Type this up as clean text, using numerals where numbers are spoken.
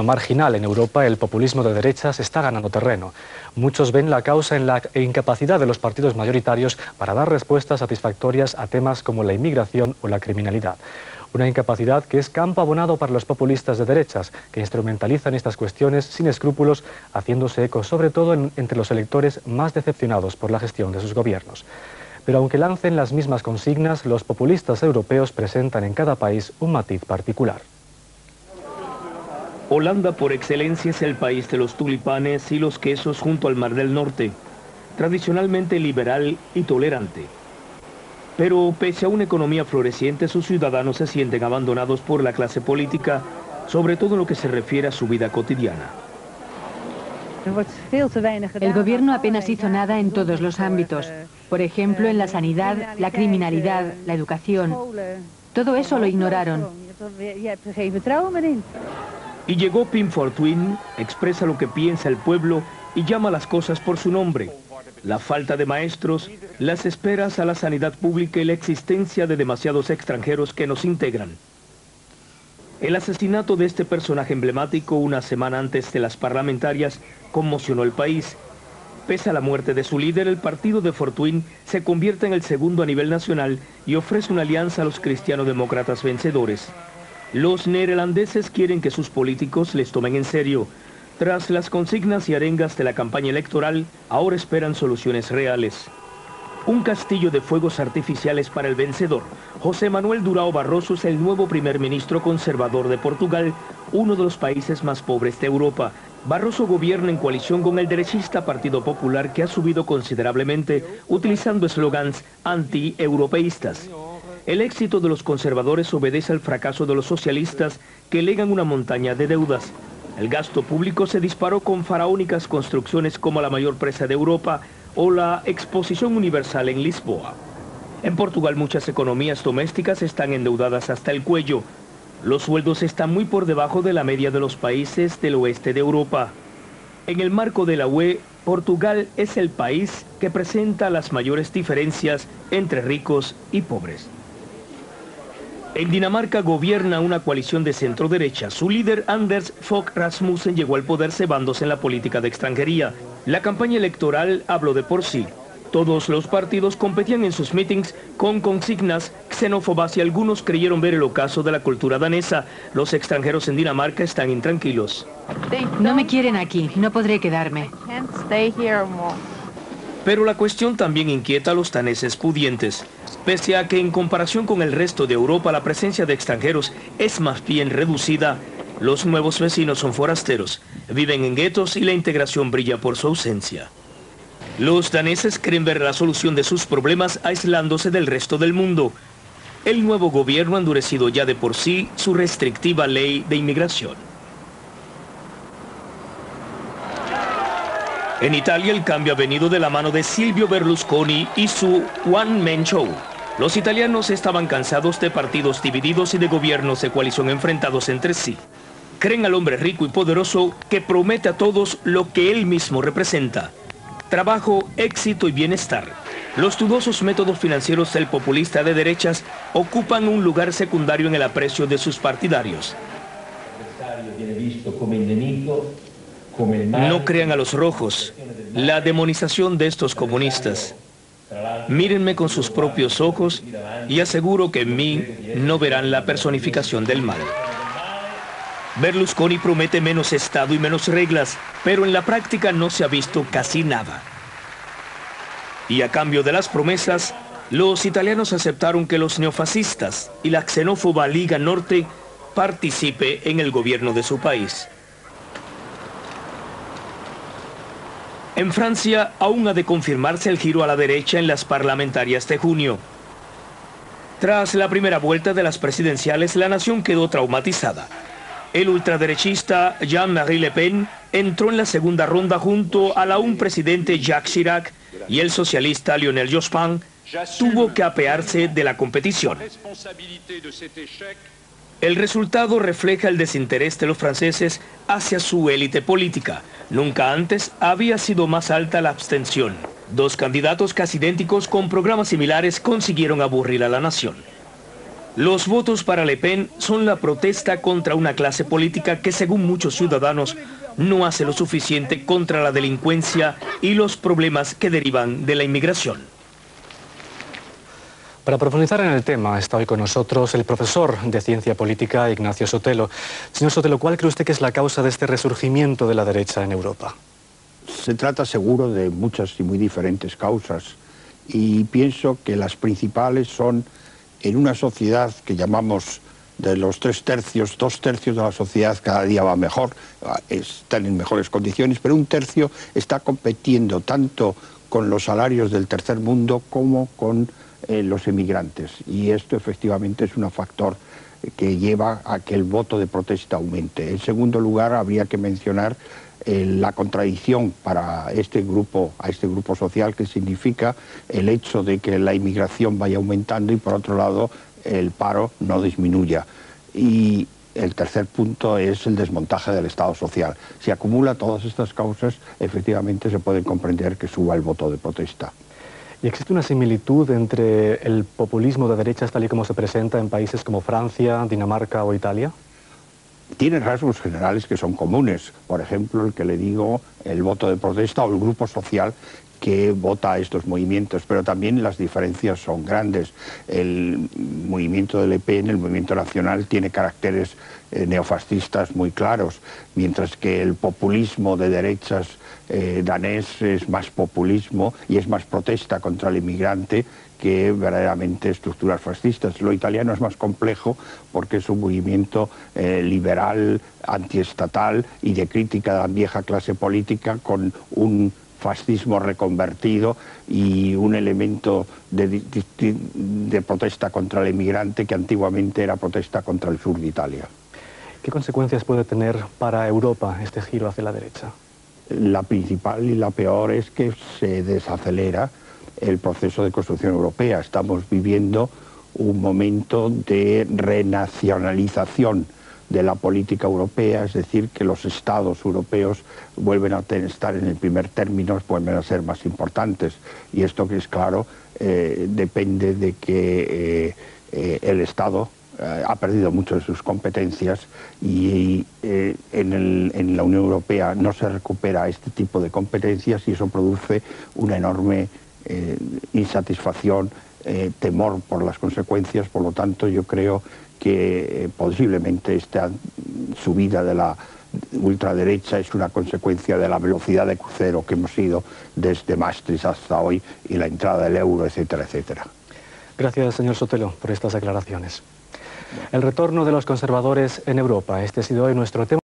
Marginal en Europa, el populismo de derechas está ganando terreno. Muchos ven la causa en la incapacidad de los partidos mayoritarios para dar respuestas satisfactorias a temas como la inmigración o la criminalidad. Una incapacidad que es campo abonado para los populistas de derechas, que instrumentalizan estas cuestiones sin escrúpulos, haciéndose eco sobre todo entre los electores más decepcionados por la gestión de sus gobiernos. Pero aunque lancen las mismas consignas, los populistas europeos presentan en cada país un matiz particular. Holanda por excelencia es el país de los tulipanes y los quesos junto al Mar del Norte, tradicionalmente liberal y tolerante. Pero pese a una economía floreciente, sus ciudadanos se sienten abandonados por la clase política, sobre todo en lo que se refiere a su vida cotidiana. El gobierno apenas hizo nada en todos los ámbitos. Por ejemplo, en la sanidad, la criminalidad, la educación. Todo eso lo ignoraron. Y llegó Pim Fortuyn, expresa lo que piensa el pueblo y llama las cosas por su nombre. La falta de maestros, las esperas a la sanidad pública y la existencia de demasiados extranjeros que nos integran. El asesinato de este personaje emblemático una semana antes de las parlamentarias conmocionó el país. Pese a la muerte de su líder, el partido de Fortuyn se convierte en el segundo a nivel nacional y ofrece una alianza a los cristiano-demócratas vencedores. Los neerlandeses quieren que sus políticos les tomen en serio. Tras las consignas y arengas de la campaña electoral, ahora esperan soluciones reales. Un castillo de fuegos artificiales para el vencedor. José Manuel Durão Barroso es el nuevo primer ministro conservador de Portugal, uno de los países más pobres de Europa. Barroso gobierna en coalición con el derechista Partido Popular, que ha subido considerablemente utilizando eslogans anti-europeístas. El éxito de los conservadores obedece al fracaso de los socialistas, que legan una montaña de deudas. El gasto público se disparó con faraónicas construcciones como la mayor presa de Europa o la Exposición Universal en Lisboa. En Portugal muchas economías domésticas están endeudadas hasta el cuello. Los sueldos están muy por debajo de la media de los países del oeste de Europa. En el marco de la UE, Portugal es el país que presenta las mayores diferencias entre ricos y pobres. En Dinamarca gobierna una coalición de centro-derecha. Su líder Anders Fogh Rasmussen llegó al poder cebándose en la política de extranjería. La campaña electoral habló de por sí. Todos los partidos competían en sus mítings con consignas xenófobas y algunos creyeron ver el ocaso de la cultura danesa. Los extranjeros en Dinamarca están intranquilos. No me quieren aquí, no podré quedarme. Pero la cuestión también inquieta a los daneses pudientes. Pese a que en comparación con el resto de Europa la presencia de extranjeros es más bien reducida, los nuevos vecinos son forasteros, viven en guetos y la integración brilla por su ausencia. Los daneses creen ver la solución de sus problemas aislándose del resto del mundo. El nuevo gobierno ha endurecido ya de por sí su restrictiva ley de inmigración. En Italia el cambio ha venido de la mano de Silvio Berlusconi y su One Man Show. Los italianos estaban cansados de partidos divididos y de gobiernos de coalición enfrentados entre sí. Creen al hombre rico y poderoso que promete a todos lo que él mismo representa: trabajo, éxito y bienestar. Los dudosos métodos financieros del populista de derechas ocupan un lugar secundario en el aprecio de sus partidarios. No crean a los rojos, la demonización de estos comunistas. Mírenme con sus propios ojos y aseguro que en mí no verán la personificación del mal. Berlusconi promete menos Estado y menos reglas, pero en la práctica no se ha visto casi nada. Y a cambio de las promesas, los italianos aceptaron que los neofascistas y la xenófoba Liga Norte participe en el gobierno de su país. En Francia aún ha de confirmarse el giro a la derecha en las parlamentarias de junio. Tras la primera vuelta de las presidenciales, la nación quedó traumatizada. El ultraderechista Jean-Marie Le Pen entró en la segunda ronda junto al aún presidente Jacques Chirac, y el socialista Lionel Jospin tuvo que apearse de la competición. El resultado refleja el desinterés de los franceses hacia su élite política. Nunca antes había sido más alta la abstención. Dos candidatos casi idénticos con programas similares consiguieron aburrir a la nación. Los votos para Le Pen son la protesta contra una clase política que, según muchos ciudadanos, no hace lo suficiente contra la delincuencia y los problemas que derivan de la inmigración. Para profundizar en el tema está hoy con nosotros el profesor de Ciencia Política, Ignacio Sotelo. Señor Sotelo, ¿cuál cree usted que es la causa de este resurgimiento de la derecha en Europa? Se trata seguro de muchas y muy diferentes causas y pienso que las principales son, en una sociedad que llamamos de los 3/3, 2/3 de la sociedad cada día va mejor, están en mejores condiciones, pero 1/3 está compitiendo tanto con los salarios del tercer mundo como con los emigrantes, y esto efectivamente es un factor que lleva a que el voto de protesta aumente. En segundo lugar, habría que mencionar la contradicción para este grupo, a este grupo social, que significa el hecho de que la inmigración vaya aumentando y por otro lado el paro no disminuya. Y el tercer punto es el desmontaje del Estado social. Si acumula todas estas causas, efectivamente se puede comprender que suba el voto de protesta. ¿Y existe una similitud entre el populismo de derechas tal y como se presenta en países como Francia, Dinamarca o Italia? Tiene rasgos generales que son comunes. Por ejemplo, el que le digo, el voto de protesta o el grupo social que vota a estos movimientos, pero también las diferencias son grandes. El movimiento de Le Pen, el movimiento nacional, tiene caracteres neofascistas muy claros, mientras que el populismo de derechas danés es más populismo y es más protesta contra el inmigrante que verdaderamente estructuras fascistas. Lo italiano es más complejo porque es un movimiento liberal, antiestatal y de crítica a la vieja clase política, con un fascismo reconvertido y un elemento de protesta contra el inmigrante que antiguamente era protesta contra el sur de Italia. ¿Qué consecuencias puede tener para Europa este giro hacia la derecha? La principal y la peor es que se desacelera el proceso de construcción europea. Estamos viviendo un momento de renacionalización de la política europea, es decir, que los estados europeos vuelven a estar en el primer término, vuelven a ser más importantes. Y esto, que es claro, depende de que el Estado ha perdido mucho de sus competencias y en la Unión Europea no se recupera este tipo de competencias, y eso produce una enorme insatisfacción, temor por las consecuencias. Por lo tanto, yo creo que posiblemente esta subida de la ultraderecha es una consecuencia de la velocidad de crucero que hemos ido desde Maastricht hasta hoy y la entrada del euro, etcétera, etcétera. Gracias, señor Sotelo, por estas aclaraciones. El retorno de los conservadores en Europa. Este ha sido hoy nuestro tema.